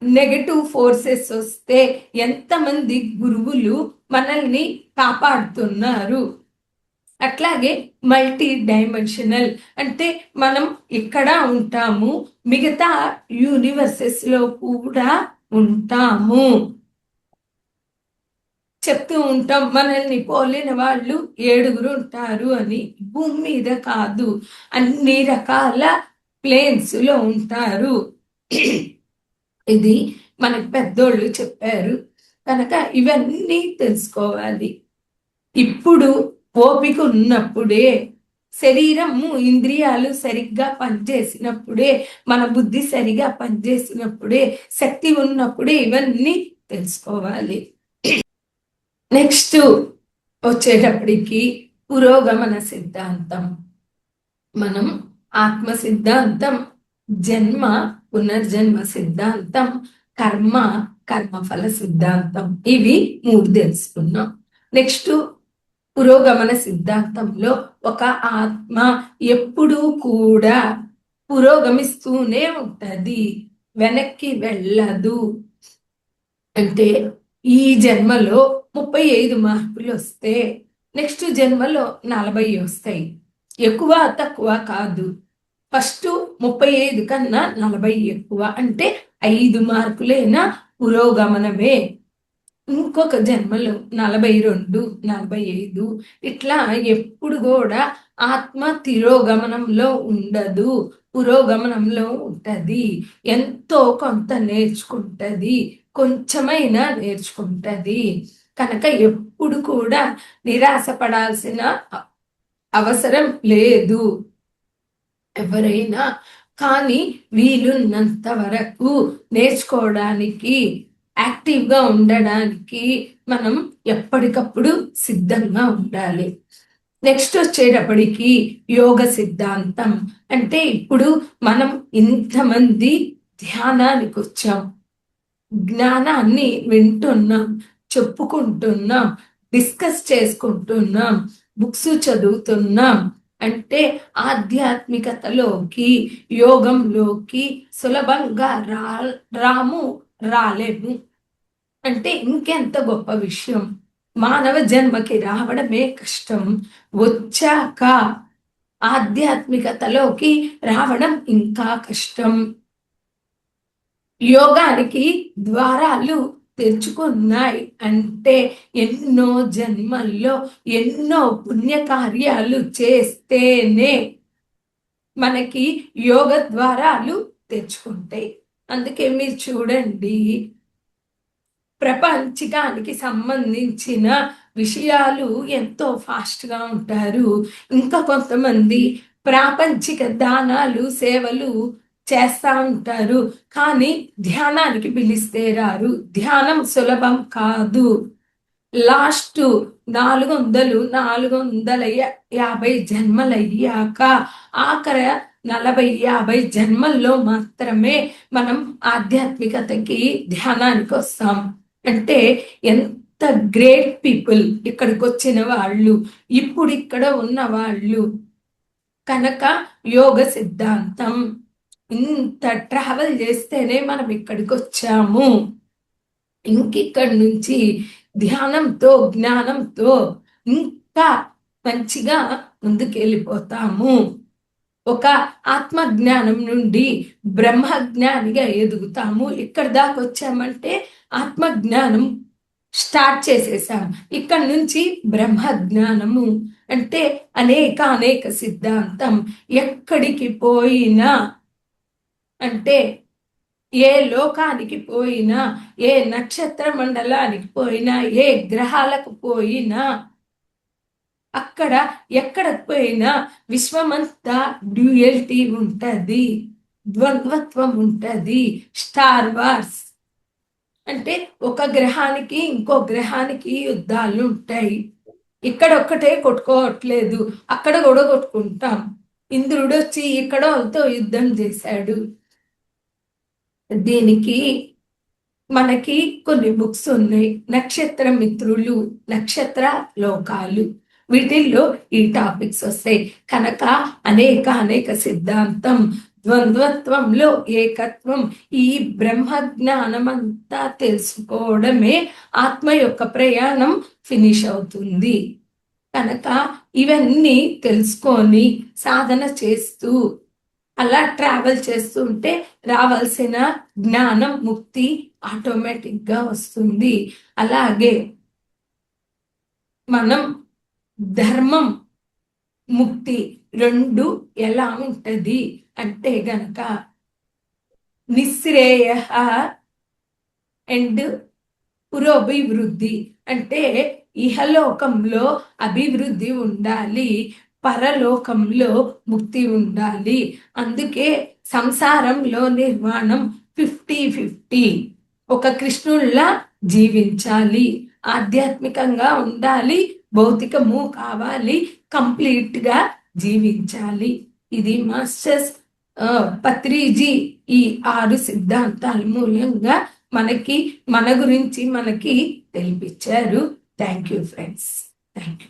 నెగటివ్ ఫోర్సెస్ వస్తే ఎంతమంది గురువులు మనల్ని కాపాడుతున్నారు. అట్లాగే మల్టీ డైమెన్షనల్ అంటే మనం ఇక్కడ ఉంటాము, మిగతా యూనివర్సెస్ లో కూడా ఉంటాము. చెప్తూ ఉంటాం మనల్ని పోలిన వాళ్ళు 7 ఉంటారు అని. భూమి మీద కాదు, అన్ని రకాల ప్లేన్స్ లో ఉంటారు. ఇది మనకు పెద్దోళ్ళు చెప్పారు కనుక ఇవన్నీ తెలుసుకోవాలి. ఇప్పుడు ఓపిక ఉన్నప్పుడే, శరీరము ఇంద్రియాలు సరిగ్గా పనిచేసినప్పుడే, మన బుద్ధి సరిగా పనిచేసినప్పుడే, శక్తి ఉన్నప్పుడే ఇవన్నీ తెలుసుకోవాలి. నెక్స్ట్ వచ్చేటప్పటికి పురోగమన సిద్ధాంతం. మనం ఆత్మ సిద్ధాంతం, జన్మ పునర్జన్మ సిద్ధాంతం, కర్మఫల సిద్ధాంతం, ఇవి 3 తెలుసుకున్నాం. నెక్స్ట్ పురోగమన సిద్ధాంతంలో ఒక ఆత్మ ఎప్పుడూ కూడా పురోగమిస్తూనే ఉంటది, వెనక్కి వెళ్ళదు. అంటే ఈ జన్మలో 35 మార్కులు వస్తే నెక్స్ట్ జన్మలో 40 వస్తాయి. ఎక్కువ తక్కువ కాదు. ఫస్ట్ 35 కన్నా 40 ఎక్కువ అంటే 5 మార్కులైనా పురోగమనమే. ఇంకొక జన్మలో 42, 45 ఇట్లా ఎప్పుడు కూడా ఆత్మ తిరోగమనంలో ఉండదు, పురోగమనంలో ఉంటది. ఎంతో కొంత నేర్చుకుంటది, కొంచెమైనా నేర్చుకుంటది. కనుక ఎప్పుడు కూడా నిరాశపడాల్సిన అవసరం లేదు ఎవరైనా. కానీ వీలున్నంత వరకు నేర్చుకోవడానికి, యాక్టివ్గా ఉండడానికి మనం ఎప్పటికప్పుడు సిద్ధంగా ఉండాలి. నెక్స్ట్ వచ్చేటప్పటికి యోగ సిద్ధాంతం. అంటే ఇప్పుడు మనం ఇంతమంది ధ్యానానికి వచ్చాం, జ్ఞానాన్ని వింటున్నాం, చెప్పుకుంటున్నాం, డిస్కస్ చేసుకుంటున్నాం, బుక్స్ చదువుతున్నాం. అంటే ఆధ్యాత్మికతలోకి, యోగంలోకి సులభంగా రాలేము. అంటే ఇంకెంత గొప్ప విషయం. మానవ జన్మకి రావడమే కష్టం, వచ్చాక ఆధ్యాత్మికతలోకి రావడం ఇంకా కష్టం. యోగానికి ద్వారాలు తెరుచుకున్నాయి అంటే ఎన్నో జన్మల్లో ఎన్నో పుణ్యకార్యాలు చేస్తేనే మనకి యోగ ద్వారాలు తెచ్చుకుంటాయి. అందుకే మీరు చూడండి, ప్రపంచకానికి సంబంధించిన విషయాలు ఎంతో ఫాస్ట్గా ఉంటారు. ఇంకా కొంతమంది ప్రాపంచిక దానాలు, సేవలు చేస్తా ఉంటారు, కానీ ధ్యానానికి పిలిస్తే రారు. ధ్యానం సులభం కాదు. లాస్ట్ 400-450 జన్మలయ్యాక ఆఖరి 40-50 జన్మల్లో మాత్రమే మనం ఆధ్యాత్మికతకి, ధ్యానానికి వస్తాం. అంటే ఎంత గ్రేట్ పీపుల్ ఇక్కడికి వచ్చిన వాళ్ళు, ఇప్పుడు ఇక్కడ ఉన్న వాళ్ళు. కనుక యోగ సిద్ధాంతం, ఇంత ట్రావెల్ చేస్తేనే మనం ఇక్కడికి వచ్చాము. ఇంకిక్కడి నుంచి ధ్యానంతో, జ్ఞానంతో ఇంకా మంచిగా ముందుకెళ్ళిపోతాము. ఒక ఆత్మ జ్ఞానం నుండి బ్రహ్మ జ్ఞానిగా ఎదుగుతాము. ఇక్కడ దాకా వచ్చామంటే ఆత్మ జ్ఞానం స్టార్ట్ చేసేసాం. ఇక్కడ నుంచి బ్రహ్మ జ్ఞానము అంటే అనేక సిద్ధాంతం. ఎక్కడికి పోయినా, అంటే ఏ లోకానికి పోయినా, ఏ నక్షత్ర మండలానికి పోయినా, ఏ గ్రహాలకు పోయినా, అక్కడ ఎక్కడికి పోయినా విశ్వమంతా డ్యూయల్టీ ఉంటది, ద్వంద్వత్వం ఉంటది. స్టార్ వార్స్ అంటే ఒక గ్రహానికి ఇంకో గ్రహానికి యుద్ధాలు ఉంటాయి. ఇక్కడ ఒక్కటే కొట్టుకోవట్లేదు, అక్కడ కూడా కొట్టుకుంటాం. ఇంద్రుడు వచ్చి ఇక్కడ వాళ్ళతో యుద్ధం చేశాడు. దీనికి మనకి కొన్ని బుక్స్ ఉన్నాయి, నక్షత్ర మిత్రులు, నక్షత్ర లోకాలు, వీటిల్లో ఈ టాపిక్స్ వస్తాయి కనుక అనేక సిద్ధాంతం, ద్వంద్వత్వంలో ఏకత్వం, ఈ బ్రహ్మ జ్ఞానం అంతా తెలుసుకోవడమే ఆత్మ యొక్క ప్రయాణం ఫినిష్ అవుతుంది. కనుక ఇవన్నీ తెలుసుకొని సాధన చేస్తూ అలా ట్రావెల్ చేస్తూ ఉంటే రావాల్సిన జ్ఞానం, ముక్తి ఆటోమేటిక్ గా వస్తుంది. అలాగే మనం ధర్మం, ముక్తి రెండు ఎలా ఉంటది అంటే గనక నిశ్రేయ అండ్ పురోభివృద్ధి, అంటే ఇహలోకంలో అభివృద్ధి ఉండాలి, పరలోకంలో ముక్తి ఉండాలి. అందుకే సంసారంలో నిర్మాణం 50-50. ఒక కృష్ణుల్లా జీవించాలి, ఆధ్యాత్మికంగా ఉండాలి, భౌతికము కావాలి, కంప్లీట్ గా జీవించాలి. ఇది మాస్టర్స్ పత్రిజీ ఈ 6 సిద్ధాంతాల మూలంగా మన గురించి మనకి తెలిపించారు. Thank you friends, thank you.